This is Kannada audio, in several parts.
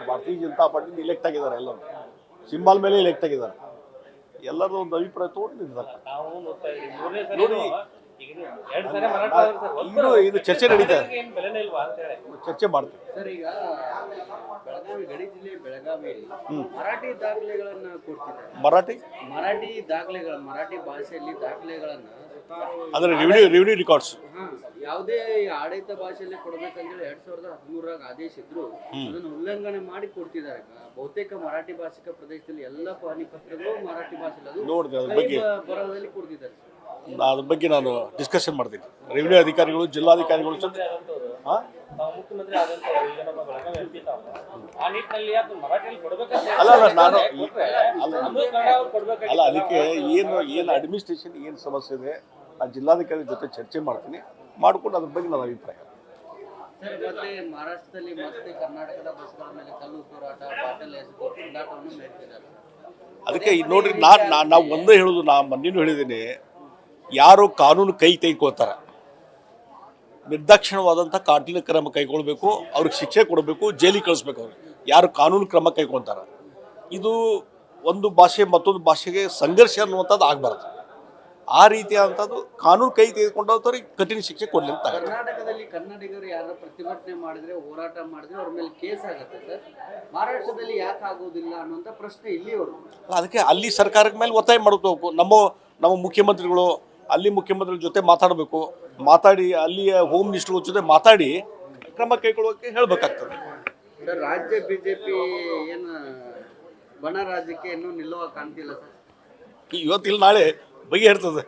ಭಾರತೀಯ ಜನತಾ ಪಾರ್ಟಿ ಇಲೆಕ್ಟ್ ಆಗಿದ್ದಾರೆ, ಎಲ್ಲರೂ ಸಿಂಬಲ್ ಮೇಲೆ ಇಲೆಕ್ಟ್ ಆಗಿದ್ದಾರೆ. ಎಲ್ಲರೂ ಒಂದು ಅಭಿಪ್ರಾಯ ತಗೊಂಡು ನಿಂತಿದ್ದಾರೆ. ನೋಡಿ, ಇದು ಚರ್ಚೆ ನಡೀತಾ ಇದೆ, ಚರ್ಚೆ ಮಾಡ್ತೀವಿ ಸರ್. ಈಗ ಬೆಳಗಾವಿ ಗಡಿ ಜಿಲ್ಲೆ ಬೆಳಗಾವಿಯಲ್ಲಿ ಮರಾಠಿ ದಾಖಲೆಗಳನ್ನ ಕೊಡ್ತಿದ್ದಾರೆ. ಮರಾಠಿ ದಾಖಲೆಗಳ ಮರಾಠಿ ಭಾಷೆಯಲ್ಲಿ ದಾಖಲೆಗಳನ್ನ ಅಂದ್ರೆ ರೆವಿನ್ಯೂ ರೆಕಾರ್ಡ್ಸ್ ಯಾವುದೇ ಆಡಳಿತ ಭಾಷೆಯಲ್ಲಿ ಕೊಡ್ಬೇಕಂತೇಳಿ 2013 ಆದೇಶ ಇದ್ರು, ಅದನ್ನು ಉಲ್ಲಂಘನೆ ಮಾಡಿ ಕೊಡ್ತಿದ್ದಾರೆ. ಬಹುತೇಕ ಮರಾಠಿ ಭಾಷಿಕ ಪ್ರದೇಶದಲ್ಲಿ ಎಲ್ಲ ಪಾನಿ ಪತ್ರಗಳು ಮರಾಠಿ ಭಾಷೆಯಲ್ಲಿ ಬರಹದಲ್ಲಿ ಕೊಡ್ತಿದ್ದಾರೆ. ಅದ್ರ ಬಗ್ಗೆ ನಾನು ಡಿಸ್ಕಷನ್ ಮಾಡ್ತೀನಿ. ರೆವಿನ್ಯೂ ಅಧಿಕಾರಿಗಳು, ಜಿಲ್ಲಾಧಿಕಾರಿಗಳು ಜೊತೆ ಅದಕ್ಕೆ ಏನು ಅಡ್ಮಿನಿಸ್ಟ್ರೇಷನ್ ಏನು ಸಮಸ್ಯೆ ಇದೆ ಆ ಜಿಲ್ಲಾಧಿಕಾರಿ ಜೊತೆ ಚರ್ಚೆ ಮಾಡ್ತೀನಿ, ಮಾಡ್ಕೊಂಡು ಅದ್ರ ಬಗ್ಗೆ ನನ್ನ ಅಭಿಪ್ರಾಯ. ಮತ್ತೆ ಮಹಾರಾಷ್ಟ್ರದಲ್ಲಿ ಮತ್ತೆ ಕರ್ನಾಟಕದ ಬಸ್ಗಳ ಮೇಲೆ ಕಲ್ಲು ತೂರಾಟ, ಬಾಟಲ್ ಎಸೆದು ತುಂಡಾಟವನ್ನು ನಡೆಸಿದ್ದಾರೆ. ಅದಕ್ಕೆ ನೋಡ್ರಿ, ನಾವು ಒಂದೇ ಹೇಳೋದು, ನಾ ಮೊನ್ನೆನೂ ಹೇಳಿದ್ದೀನಿ, ಯಾರು ಕಾನೂನು ಕೈ ತೆಗೆದುಕೊಳ್ತಾರೆ ನಿರ್ದಾಕ್ಷಿಣ್ಯವಾದಂಥ ಕಾನೂನಿನ ಕ್ರಮ ಕೈಗೊಳ್ಬೇಕು, ಅವ್ರಿಗೆ ಶಿಕ್ಷೆ ಕೊಡಬೇಕು, ಜೈಲಿಗೆ ಕಳಿಸ್ಬೇಕು. ಅವ್ರಿಗೆ ಯಾರು ಕಾನೂನು ಕ್ರಮ ಕೈಗೊಳ್ತಾರೆ, ಇದು ಒಂದು ಭಾಷೆ ಮತ್ತೊಂದು ಭಾಷೆಗೆ ಸಂಘರ್ಷ ಅನ್ನುವಂಥದ್ದು ಆಗಬಾರ್ದು. ಆ ರೀತಿಯಾದಂಥದ್ದು ಕಾನೂನು ಕೈ ತೆಗೆದುಕೊಂಡವ್ರಿಗೆ ಕಠಿಣ ಶಿಕ್ಷೆ ಕೊಡಲಿ ಅಂತ. ಕರ್ನಾಟಕದಲ್ಲಿ ಕನ್ನಡಿಗರು ಯಾರು ಪ್ರತಿಭಟನೆ ಮಾಡಿದ್ರೆ, ಹೋರಾಟ ಮಾಡಿದ್ರೆ ಅವ್ರ ಮೇಲೆ ಕೇಸ್ ಆಗುತ್ತೆ ಸರ್. ಮಹಾರಾಷ್ಟ್ರದಲ್ಲಿ ಯಾಕೆ ಆಗೋದಿಲ್ಲ ಅನ್ನುವಂಥ ಪ್ರಶ್ನೆ ಇಲ್ಲಿವರೆಗೂ. ಅದಕ್ಕೆ ಅಲ್ಲಿ ಸರ್ಕಾರದ ಮೇಲೆ ಒತ್ತಾಯ ಮಾಡಬೇಕು. ನಮ್ಮ ಮುಖ್ಯಮಂತ್ರಿಗಳು ಅಲ್ಲಿ ಮುಖ್ಯಮಂತ್ರಿಗಳ ಜೊತೆ ಮಾತಾಡಿ ಅಲ್ಲಿಯ ಹೋಮ್ ಮಿನಿಸ್ಟರ್ ಜೊತೆ ಮಾತಾಡಿ ಕ್ರಮ ಕೈಗೊಳ್ಳೋಕೆ ಹೇಳಬೇಕಾಗ್ತದೆ. ಸರ್, ರಾಜ್ಯ ಬಿಜೆಪಿ ಏನು ಬಣ ರಾಜ್ಯಕ್ಕೆ ಇನ್ನೂ ನಿಲ್ಲುವ ಕಾಣ್ತಿಲ್ಲ ಸರ್. ಇವತ್ತಿಲ್ಲ ನಾಳೆ ಬಗೆಹರ್ತದೆ.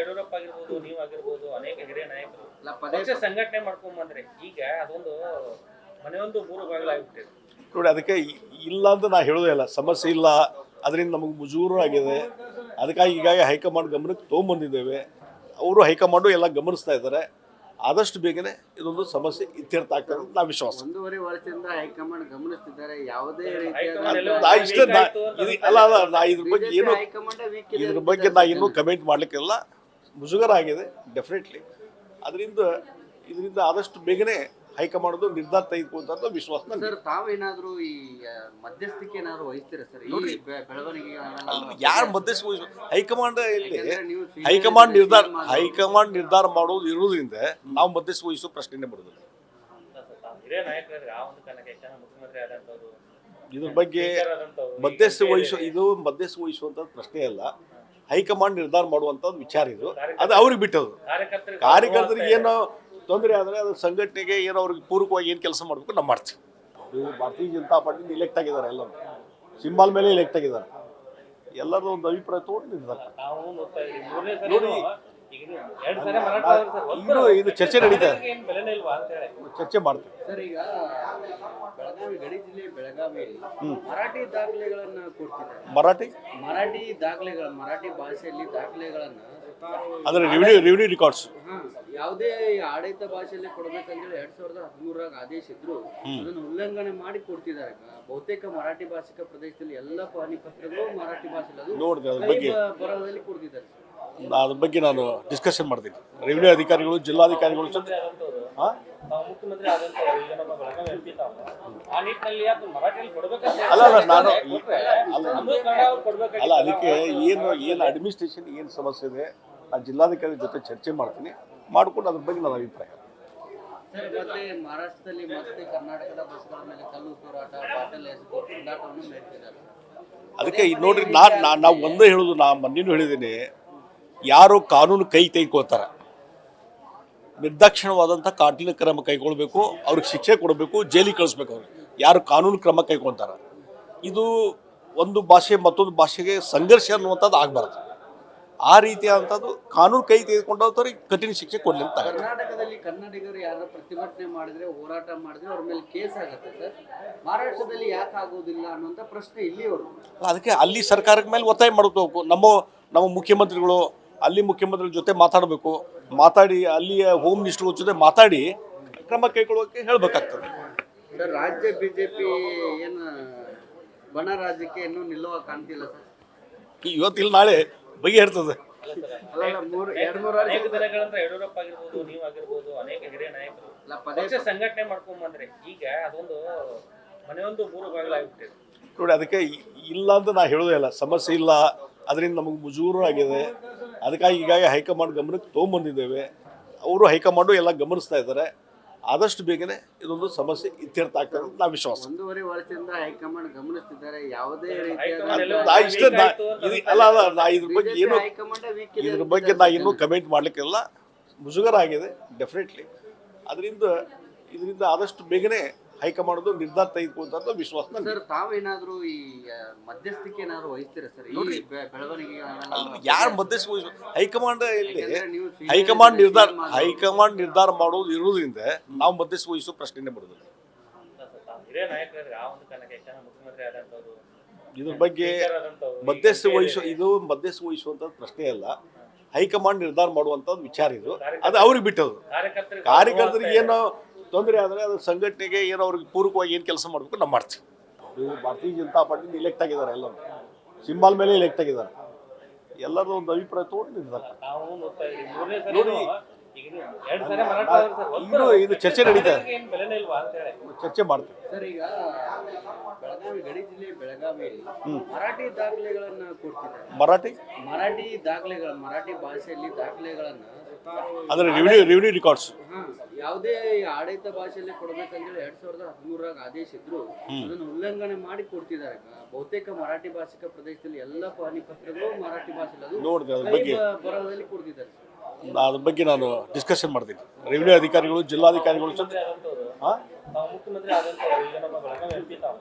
ಯಡಿಯೂರಪ್ಪ ಆಗಿರ್ಬೋದು, ನೀವಾಗಿರ್ಬೋದು, ಅನೇಕ ಹಿರಿಯ ನಾಯಕರು ಸಂಘಟನೆ ಮಾಡ್ಕೊಂಡ್ ಬಂದ್ರೆ ಈಗ ಅದೊಂದು ಮನೆಯೊಂದು 3 ಬಾಗಿಲಾಗ್ಬಿಟ್ಟಿದೆ ನೋಡಿ. ಅದಕ್ಕೆ ಇಲ್ಲ ಅಂತ ನಾ ಹೇಳೋದೇ ಇಲ್ಲ, ಸಮಸ್ಯೆ ಇಲ್ಲ, ಅದರಿಂದ ನಮಗೆ ಮುಜೂರು ಆಗಿದೆ. ಅದಕ್ಕಾಗಿ ಈಗಾಗಲೇ ಹೈಕಮಾಂಡ್ ಗಮನಕ್ಕೆ ತೊಗೊಂಬಂದಿದ್ದೇವೆ. ಅವರು ಹೈಕಮಾಂಡು ಎಲ್ಲ ಗಮನಿಸ್ತಾ ಇದ್ದಾರೆ. ಆದಷ್ಟು ಬೇಗನೆ ಇದೊಂದು ಸಮಸ್ಯೆ ಇತ್ಯರ್ಥ ಆಗ್ತದೆ ಅಂತ ನಾವು ವಿಶ್ವಾಸ. 1.5 ವರ್ಷದಿಂದ ಹೈಕಮಾಂಡ್ ಗಮನಿಸ್ತಿದ್ದಾರೆ. ಯಾವುದೇ ಇದ್ರ ಬಗ್ಗೆ ನಾ ಇನ್ನೂ ಕಮೆಂಟ್ ಮಾಡ್ಲಿಕ್ಕೆಲ್ಲ ಮುಜುಗರ ಆಗಿದೆ ಡೆಫಿನೆಟ್ಲಿ. ಇದರಿಂದ ಆದಷ್ಟು ಬೇಗನೆ ಹೈಕಮಾಂಡ್ ನಿರ್ಧಾರ ತೆಗೆದುಕೊಂತ ವಿಶ್ವಾಸ. ಸರ್, ತಾವೇನಾದ್ರೂ ಈ ಮಧ್ಯಸ್ಥಿಕೆ ಏನಾದ್ರು ವಹಿಸ್ತೀರಾ ಸರ್? ಈ ಬೆಳವಣಿಗೆ ಯಾರು ಮಧ್ಯಸ್ಥಿಕೆ ವಹಿಸ್ಬೇಕು? ಹೈಕಮಾಂಡ್ ನಿರ್ಧಾರ ಮಾಡೋದು ಇರುವುದರಿಂದ ನಾವು ಮಧ್ಯಸ್ಥಿಕೆ ವಹಿಸೋ ಪ್ರಶ್ನೆನೇ ಬರೋದಿಲ್ಲ. ಇದ್ರ ಬಗ್ಗೆ ಮಧ್ಯಸ್ಥಿಕೆ ವಹಿಸುವಂತ ಪ್ರಶ್ನೆ ಅಲ್ಲ, ಹೈಕಮಾಂಡ್ ನಿರ್ಧಾರ ಮಾಡುವಂತದ್ದು ವಿಚಾರ ಇದು. ಅದು ಅವ್ರಿಗೆ ಬಿಟ್ಟದು. ಕಾರ್ಯಕರ್ತರಿಗೆ ಏನೋ ತೊಂದರೆ ಆದರೆ ಅದು ಸಂಘಟನೆಗೆ ಏನೋ ಅವ್ರಿಗೆ ಪೂರಕವಾಗಿ ಏನು ಕೆಲಸ ಮಾಡಬೇಕು ನಾವು ಮಾಡ್ತೀವಿ. ಭಾರತೀಯ ಜನತಾ ಪಾರ್ಟಿ ಇಲೆಕ್ಟ್ ಆಗಿದ್ದಾರೆ, ಎಲ್ಲರೂ ಸಿಂಬಲ್ ಮೇಲೆ ಇಲೆಕ್ಟ್ ಆಗಿದ್ದಾರೆ. ಎಲ್ಲರೂ ಒಂದು ಅಭಿಪ್ರಾಯ ತಗೊಂಡು ನಿಂತಿದ್ದಾರೆ. ನೋಡಿ, ಇದು ಚರ್ಚೆ ನಡೀತಾ ಇದೆ, ಚರ್ಚೆ ಮಾಡ್ತೀವಿ. ಸರ್, ಈಗ ಬೆಳಗಾವಿ ಗಡಿ ಜಿಲ್ಲೆ ಬೆಳಗಾವಿಯಲ್ಲಿ ಮರಾಠಿ ದಾಖಲೆಗಳನ್ನ ಕೊಡ್ತಿದ್ದಾರೆ. ಮರಾಠಿ ದಾಖಲೆಗಳ ಮರಾಠಿ ಭಾಷೆಯಲ್ಲಿ ದಾಖಲೆಗಳನ್ನ ಅಂದ್ರೆ ರೆವಿನ್ಯೂ ರೆಕಾರ್ಡ್ಸ್ ಯಾವುದೇ ಆಡಳಿತ ಭಾಷೆಯಲ್ಲಿ ಕೊಡ್ಬೇಕಂತೇಳಿ 2013 ಆದೇಶ ಇದ್ರು, ಅದನ್ನು ಉಲ್ಲಂಘನೆ ಮಾಡಿ ಕೊಡ್ತಿದ್ದಾರೆ. ಬಹುತೇಕ ಮರಾಠಿ ಭಾಷಿಕ ಪ್ರದೇಶದಲ್ಲಿ ಎಲ್ಲ ಪಾನಿ ಪತ್ರಗಳು ಮರಾಠಿ ಭಾಷೆಯಲ್ಲಿ ಬರಹದಲ್ಲಿ ಕೊಡ್ತಿದ್ದಾರೆ. ಅದ್ರ ಬಗ್ಗೆ ನಾನು ಡಿಸ್ಕಷನ್ ಮಾಡ್ತೀನಿ. ರೆವಿನ್ಯೂ ಅಧಿಕಾರಿಗಳು, ಜಿಲ್ಲಾಧಿಕಾರಿಗಳು ಜೊತೆ ಮುಖ್ಯಮಂತ್ರಿ ಅದಕ್ಕೆ ಏನು ಅಡ್ಮಿನಿಸ್ಟ್ರೇಷನ್ ಏನು ಸಮಸ್ಯೆ ಇದೆ ಆ ಜಿಲ್ಲಾಧಿಕಾರಿ ಜೊತೆ ಚರ್ಚೆ ಮಾಡ್ತೀನಿ, ಮಾಡ್ಕೊಂಡು ಅದ್ರ ಬಗ್ಗೆ ನನ್ನ ಅಭಿಪ್ರಾಯ. ಮತ್ತೆ ಮಹಾರಾಷ್ಟ್ರದಲ್ಲಿ ಮತ್ತೆ ಕರ್ನಾಟಕದ ಬಸ್ಗಳ ಮೇಲೆ ಕಲ್ಲು ತೂರಾಟ, ಬಾಟಲ್ ಎಸೆದು ತುಂಡಾಟವನ್ನು ನಡೆಸಿದ್ದಾರೆ. ಅದಕ್ಕೆ ನೋಡ್ರಿ, ನಾವು ಒಂದೇ ಹೇಳೋದು, ನಾ ಮೊನ್ನೆನೂ ಹೇಳಿದ್ದೀನಿ, ಯಾರು ಕಾನೂನು ಕೈ ತೆಗೆದುಕೊಳ್ತಾರೆ ನಿರ್ದಾಕ್ಷಿಣ್ಯವಾದಂಥ ಕಾನೂನಿನ ಕ್ರಮ ಕೈಗೊಳ್ಬೇಕು, ಅವ್ರಿಗೆ ಶಿಕ್ಷೆ ಕೊಡಬೇಕು, ಜೈಲಿಗೆ ಕಳಿಸ್ಬೇಕು. ಅವ್ರಿಗೆ ಯಾರು ಕಾನೂನು ಕ್ರಮ ಕೈಗೊಳ್ತಾರೆ, ಇದು ಒಂದು ಭಾಷೆ ಮತ್ತೊಂದು ಭಾಷೆಗೆ ಸಂಘರ್ಷ ಅನ್ನುವಂಥದ್ದು ಆಗಬಾರ್ದು. ಆ ರೀತಿಯಾದಂಥದ್ದು ಕಾನೂನು ಕೈ ತೆಗೆದುಕೊಂಡವ್ರಿಗೆ ಕಠಿಣ ಶಿಕ್ಷೆ ಕೊಡಲಿ ಅಂತ. ಕರ್ನಾಟಕದಲ್ಲಿ ಕನ್ನಡಿಗರು ಯಾರು ಪ್ರತಿಭಟನೆ ಮಾಡಿದ್ರೆ, ಹೋರಾಟ ಮಾಡಿದ್ರೆ ಅವ್ರ ಮೇಲೆ ಕೇಸ್ ಆಗುತ್ತೆ ಸರ್. ಮಹಾರಾಷ್ಟ್ರದಲ್ಲಿ ಯಾಕೆ ಆಗೋದಿಲ್ಲ ಅನ್ನುವಂಥ ಪ್ರಶ್ನೆ ಇಲ್ಲಿವರೆಗೂ. ಅದಕ್ಕೆ ಅಲ್ಲಿ ಸರ್ಕಾರದ ಮೇಲೆ ಒತ್ತಾಯ ಮಾಡಬೇಕು. ನಮ್ಮ ಮುಖ್ಯಮಂತ್ರಿಗಳು ಅಲ್ಲಿ ಮುಖ್ಯಮಂತ್ರಿಗಳ ಜೊತೆ ಮಾತಾಡಿ ಅಲ್ಲಿಯ ಹೋಮ್ ಮಿನಿಸ್ಟರ್ ಜೊತೆ ಮಾತಾಡಿ ಕ್ರಮ ಕೈಗೊಳ್ಳೋಕೆ ಹೇಳಬೇಕಾಗ್ತದೆ. ಸರ್, ರಾಜ್ಯ ಬಿಜೆಪಿ ಏನು ಬಣ ರಾಜ್ಯಕ್ಕೆ ಇನ್ನೂ ನಿಲ್ಲುವ ಕಾಣ್ತಿಲ್ಲ ಸರ್. ಇವತ್ತಿಲ್ಲ ನಾಳೆ ಬಗೆಹರ್ತದೆ. ಅನೇಕ ದಿನಗಳಿಂದ ಯಡಿಯೂರಪ್ಪ ಆಗಿರ್ಬೋದು, ನೀವಾಗಿರ್ಬೋದು, ಅನೇಕ ಹಿರಿಯ ನಾಯಕರು ಪಕ್ಷ ಸಂಘಟನೆ ಮಾಡ್ಕೊಂಡ್ ಬಂದ್ರೆ ಈಗ ಅದೊಂದು ಮನೆಯೊಂದು ಮೂರು ಬಾಗಿಲಾಗ್ಬಿಟ್ಟಿದೆ. ನೋಡಿ, ಅದಕ್ಕೆ ಇಲ್ಲ ಅಂತ ನಾ ಹೇಳೋದೇ ಇಲ್ಲ, ಸಮಸ್ಯೆ ಇಲ್ಲ, ಅದರಿಂದ ನಮಗೆ ಮುಜುಗರ ಆಗಿದೆ. ಅದಕ್ಕಾಗಿ ಈಗಾಗಲೇ ಹೈಕಮಾಂಡ್ ಗಮನಕ್ಕೆ ತೊಗೊಂಬಂದಿದ್ದೇವೆ. ಅವರು ಹೈಕಮಾಂಡು ಎಲ್ಲ ಗಮನಿಸ್ತಾ ಇದ್ದಾರೆ. ಆದಷ್ಟು ಬೇಗನೆ ಇದೊಂದು ಸಮಸ್ಯೆ ಇತ್ಯರ್ಥ ಆಗ್ತದೆ ಅಂತ ನಾವು ವಿಶ್ವಾಸ. 1.5 ವರ್ಷದಿಂದ ಹೈಕಮಾಂಡ್ ಗಮನಿಸ್ತಿದ್ದಾರೆ. ಯಾವುದೇ ಇದ್ರ ಬಗ್ಗೆ ನಾ ಇನ್ನೂ ಕಮೆಂಟ್ ಮಾಡ್ಲಿಕ್ಕಿಲ್ಲ. ಮುಜುಗರ ಆಗಿದೆ ಡೆಫಿನೆಟ್ಲಿ. ಇದರಿಂದ ಆದಷ್ಟು ಬೇಗನೆ ಹೈಕಮಾಂಡ್ ನಿರ್ಧಾರ ತೆಗೆದುಕೊಂತ ವಿಶ್ವಾಸ. ಸರ್, ತಾವೇನಾದ್ರೂ ಈ ಮಧ್ಯಸ್ಥಿಕೆ ಏನಾದ್ರು ವಹಿಸ್ತೀರಾ ಸರ್ ಈ ಬೆಳವಣಿಗೆ? ಯಾರು ಮಧ್ಯಸ್ಥಿಕೆ ವಹಿಸ್ಬೇಕು? ಹೈಕಮಾಂಡ್ ಇಲ್ಲಿ ಹೈಕಮಾಂಡ್ ನಿರ್ಧಾರ ಮಾಡೋದು ಇರುವುದರಿಂದ ನಾವು ಮಧ್ಯಸ್ಥಿಕೆ ವಹಿಸೋ ಪ್ರಶ್ನೆನೇ ಬರೋದಿಲ್ಲ. ಹಿರಿಯ ನಾಯಕರಿಗೆ ಆ ಒಂದು ಕಾರಣಕ್ಕೆ ಮುಖ್ಯಮಂತ್ರಿ ಆದಂತವರು ಇದ್ರ ಬಗ್ಗೆ ಮಧ್ಯಸ್ಥಿಕೆ ವಹಿಸುವಂತ ಪ್ರಶ್ನೆ ಅಲ್ಲ. ಹೈಕಮಾಂಡ್ ನಿರ್ಧಾರ ಮಾಡುವಂತದ್ದು ವಿಚಾರ ಇದು. ಅದು ಅವ್ರಿಗೆ ಬಿಟ್ಟದು. ಕಾರ್ಯಕರ್ತರಿಗೆ ಏನೋ ತೊಂದರೆ ಆದರೆ ಅದು ಸಂಘಟನೆಗೆ ಏನೋ ಅವ್ರಿಗೆ ಪೂರಕವಾಗಿ ಏನು ಕೆಲಸ ಮಾಡಬೇಕು ನಾವು ಮಾಡ್ತೀವಿ. ಭಾರತೀಯ ಜನತಾ ಪಾರ್ಟಿಯಿಂದ ಇಲೆಕ್ಟ್ ಆಗಿದ್ದಾರೆ. ಎಲ್ಲರೂ ಸಿಂಬಲ್ ಮೇಲೆ ಇಲೆಕ್ಟ್ ಆಗಿದ್ದಾರೆ. ಎಲ್ಲರೂ ಒಂದು ಅಭಿಪ್ರಾಯ ತಗೊಂಡು ನಿರ್ಧಾರ. ನೋಡಿ, ಇದು ಚರ್ಚೆ ನಡೀತಾ ಇದೆ, ಚರ್ಚೆ ಮಾಡ್ತೀವಿ ಸರ್. ಈಗ ಬೆಳಗಾವಿ ಗಡಿ ಜಿಲ್ಲೆ ಬೆಳಗಾವಿಯಲ್ಲಿ ಮರಾಠಿ ದಾಖಲೆಗಳನ್ನ ಕೊಡ್ತಿದ್ದಾರೆ. ಮರಾಠಿ ಭಾಷೆಯಲ್ಲಿ ದಾಖಲೆಗಳನ್ನ ಅಂದ್ರೆ ರೆವಿನ್ಯೂ ರೆಕಾರ್ಡ್ಸ್ ಯಾವುದೇ ಆಡಳಿತ ಭಾಷೆಯಲ್ಲಿ ಕೊಡ್ಬೇಕಂತೇಳಿ 2013 ಆದೇಶ ಇದ್ರು ಅದನ್ನು ಉಲ್ಲಂಘನೆ ಮಾಡಿ ಕೊಡ್ತಿದ್ದಾರೆ. ಬಹುತೇಕ ಮರಾಠಿ ಭಾಷಿಕ ಪ್ರದೇಶದಲ್ಲಿ ಎಲ್ಲ ಪಾನಿ ಪತ್ರಗಳು ಮರಾಠಿ ಭಾಷೆಯಲ್ಲಿ ಬರಹದಲ್ಲಿ ಕೊಡ್ತಿದ್ದಾರೆ. ಅದ್ರ ಬಗ್ಗೆ ನಾನು ಡಿಸ್ಕಷನ್ ಮಾಡ್ತೀನಿ. ರೆವಿನ್ಯೂ ಅಧಿಕಾರಿಗಳು, ಜಿಲ್ಲಾಧಿಕಾರಿಗಳು ಮುಖ್ಯಮಂತ್ರಿ ಆದಂತವರು ಈಗ ನಮ್ಮ ಬೆಳಗಾವಿ MP ತಾವು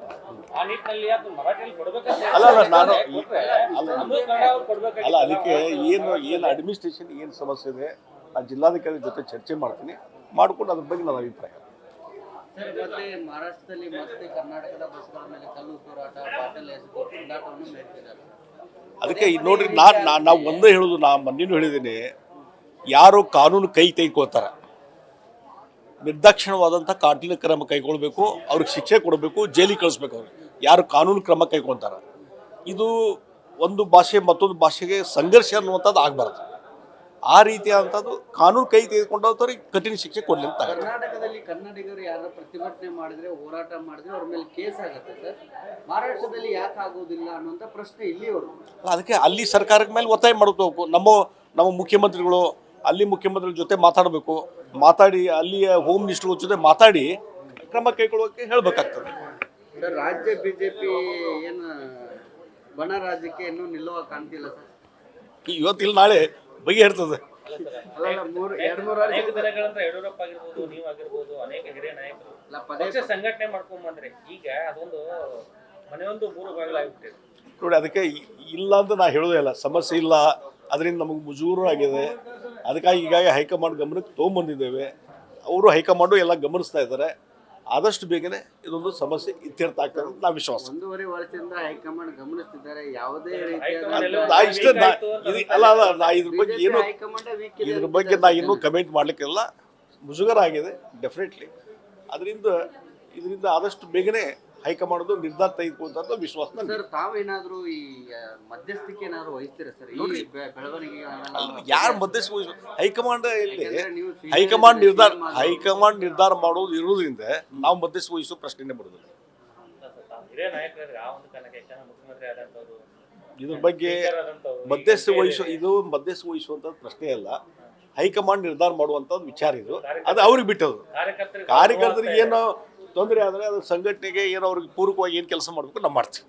ಆ ನಿಟ್ಟಿನಲ್ಲಿ ಅದು ಮರಾಠಿಯಲ್ಲಿ ಕೊಡ್ಬೇಕಂತ ಅದಕ್ಕೆ ಏನು ಅಡ್ಮಿನಿಸ್ಟ್ರೇಷನ್ ಏನು ಸಮಸ್ಯೆ ಇದೆ, ಆ ಜಿಲ್ಲಾಧಿಕಾರಿ ಜೊತೆ ಚರ್ಚೆ ಮಾಡ್ತೀನಿ, ಮಾಡ್ಕೊಂಡು ಅದ್ರ ಬಗ್ಗೆ ನನ್ನ ಅಭಿಪ್ರಾಯ. ಮತ್ತೆ ಮಹಾರಾಷ್ಟ್ರದಲ್ಲಿ ಮತ್ತೆ ಕರ್ನಾಟಕದ ಬಸ್ಗಳ ಮೇಲೆ ಕಲ್ಲು ತೂರಾಟ, ಬಾಟಲ್ ಎಸೆದು ತುಂಡಾಟವನ್ನು ನಡೆಸಿದ್ದಾರೆ. ಅದಕ್ಕೆ ನೋಡ್ರಿ, ನಾವು ಒಂದೇ ಹೇಳೋದು, ಮೊನ್ನೆನೂ ಹೇಳಿದ್ದೀನಿ, ಯಾರು ಕಾನೂನು ಕೈ ತೆಗೆದುಕೊಳ್ತಾರೆ ನಿರ್ದಾಕ್ಷಿಣ್ಯವಾದಂಥ ಕಾನೂನು ಕ್ರಮ ಕೈಗೊಳ್ಬೇಕು, ಅವ್ರಿಗೆ ಶಿಕ್ಷೆ ಕೊಡಬೇಕು, ಜೈಲಿಗೆ ಕಳಿಸ್ಬೇಕು. ಅವ್ರಿಗೆ ಯಾರು ಕಾನೂನು ಕ್ರಮ ಕೈಗೊಳ್ತಾರೆ, ಇದು ಒಂದು ಭಾಷೆ ಮತ್ತೊಂದು ಭಾಷೆಗೆ ಸಂಘರ್ಷ ಅನ್ನುವಂಥದ್ದು ಆಗಬಾರ್ದು. ಆ ರೀತಿಯಾದಂಥದ್ದು ಕಾನೂನು ಕೈ ತೆಗೆದುಕೊಂಡವ್ರಿಗೆ ಕಠಿಣ ಶಿಕ್ಷೆ ಕೊಡಲಿ ಅಂತ. ಕರ್ನಾಟಕದಲ್ಲಿ ಕನ್ನಡಿಗರು ಯಾರು ಪ್ರತಿಭಟನೆ ಮಾಡಿದ್ರೆ, ಹೋರಾಟ ಮಾಡಿದ್ರೆ ಅವ್ರ ಮೇಲೆ ಕೇಸ್ ಆಗುತ್ತೆ ಸರ್. ಮಹಾರಾಷ್ಟ್ರದಲ್ಲಿ ಯಾಕೆ ಆಗೋದಿಲ್ಲ ಅನ್ನುವಂಥ ಪ್ರಶ್ನೆ ಇಲ್ಲಿವರೆಗೂ. ಅದಕ್ಕೆ ಅಲ್ಲಿ ಸರ್ಕಾರದ ಮೇಲೆ ಒತ್ತಾಯ ಮಾಡಬೇಕು. ನಮ್ಮ ಮುಖ್ಯಮಂತ್ರಿಗಳು ಅಲ್ಲಿ ಮುಖ್ಯಮಂತ್ರಿಗಳ ಜೊತೆ ಮಾತಾಡಿ ಅಲ್ಲಿಯ ಹೋಮ್ ಮಿನಿಸ್ಟರ್ ಜೊತೆ ಮಾತಾಡಿ ಕ್ರಮ ಕೈಗೊಳ್ಳೋಕೆ ಹೇಳಬೇಕಾಗ್ತದೆ. ಸರ್, ರಾಜ್ಯ ಬಿಜೆಪಿ ಏನು ಬಣ ರಾಜ್ಯಕ್ಕೆ ಇನ್ನೂ ನಿಲ್ಲುವ ಕಾಣ್ತಿಲ್ಲ ಸರ್. ಇವತ್ತಿಲ್ಲ ನಾಳೆ ಬಗೆಹರ್ತದೆ. ಅನೇಕ ದಿನಗಳಿಂದ ಯಡಿಯೂರಪ್ಪ ಆಗಿರ್ಬೋದು, ನೀವಾಗಿರ್ಬೋದು, ಅನೇಕ ಹಿರಿಯ ನಾಯಕರು ಪಕ್ಷ ಸಂಘಟನೆ ಮಾಡ್ಕೊಂಡ್ ಬಂದ್ರೆ ಈಗ ಅದೊಂದು ಮನೆಯೊಂದು ಮೂರು ಬಾಗಿಲಾಗ್ಬಿಟ್ಟಿದೆ. ನೋಡಿ, ಅದಕ್ಕೆ ಇಲ್ಲ ಅಂತ ನಾ ಹೇಳೋದೇ ಇಲ್ಲ, ಸಮಸ್ಯೆ ಇಲ್ಲ, ಅದರಿಂದ ನಮಗೆ ಮುಜುಗರ ಆಗಿದೆ. ಅದಕ್ಕಾಗಿ ಈಗಾಗಲೇ ಹೈಕಮಾಂಡ್ ಗಮನಕ್ಕೆ ತೊಗೊಂಬಂದಿದ್ದೇವೆ. ಅವರು ಹೈಕಮಾಂಡು ಎಲ್ಲ ಗಮನಿಸ್ತಾ ಇದ್ದಾರೆ. ಆದಷ್ಟು ಬೇಗನೆ ಇದೊಂದು ಸಮಸ್ಯೆ ಇತ್ಯರ್ಥ ಆಗ್ತದೆ ಅಂತ ನಾವು ವಿಶ್ವಾಸ. 1.5 ವರ್ಷದಿಂದ ಹೈಕಮಾಂಡ್ ಗಮನಿಸ್ತಿದ್ದಾರೆ. ಯಾವುದೇ ಇದ್ರ ಬಗ್ಗೆ ನಾ ಇನ್ನೂ ಕಮೆಂಟ್ ಮಾಡ್ಲಿಕ್ಕಿಲ್ಲ. ಮುಜುಗರ ಆಗಿದೆ ಡೆಫಿನೆಟ್ಲಿ. ಇದರಿಂದ ಆದಷ್ಟು ಬೇಗನೆ ಹೈಕಮಾಂಡ್ ನಿರ್ಧಾರ ತೆಗೆದುಕೊಂತ ವಿಶ್ವಾಸ. ಸರ್, ತಾವೇನಾದ್ರೂ ಈ ಮಧ್ಯಸ್ಥಿಕೆ ಏನಾದ್ರು ವಹಿಸ್ತೀರಾ ಸರ್ ಈ ಬೆಳವಣಿಗೆ? ಯಾರು ಮಧ್ಯಸ್ಥಿಕೆ ವಹಿಸ್ಬೇಕು? ಹೈಕಮಾಂಡ್ ನಿರ್ಧಾರ ಮಾಡೋದು ಇರುವುದರಿಂದ ನಾವು ಮಧ್ಯಸ್ಥಿಕೆ ವಹಿಸೋ ಪ್ರಶ್ನೆನೇ ಬರೋದಿಲ್ಲ. ಹಿರಿಯ ನಾಯಕರಿಗೆ ಆ ಒಂದು ಕಾರಣಕ್ಕೆ ಮುಖ್ಯಮಂತ್ರಿ ಆದಂತವರು ಇದ್ರ ಬಗ್ಗೆ ಮಧ್ಯಸ್ಥಿಕೆ ವಹಿಸುವಂತ ಪ್ರಶ್ನೆ ಅಲ್ಲ. ಹೈಕಮಾಂಡ್ ನಿರ್ಧಾರ ಮಾಡುವಂತದ್ದು ವಿಚಾರ ಇದು. ಅದು ಅವ್ರಿಗೆ ಬಿಟ್ಟದು. ಕಾರ್ಯಕರ್ತರಿಗೆ ಏನೋ ತೊಂದರೆ ಆದರೆ ಅದು ಸಂಘಟನೆಗೆ ಏನೋ ಅವ್ರಿಗೆ ಪೂರಕವಾಗಿ ಏನು ಕೆಲಸ ಮಾಡಬೇಕು ನಾವು ಮಾಡ್ತೀವಿ.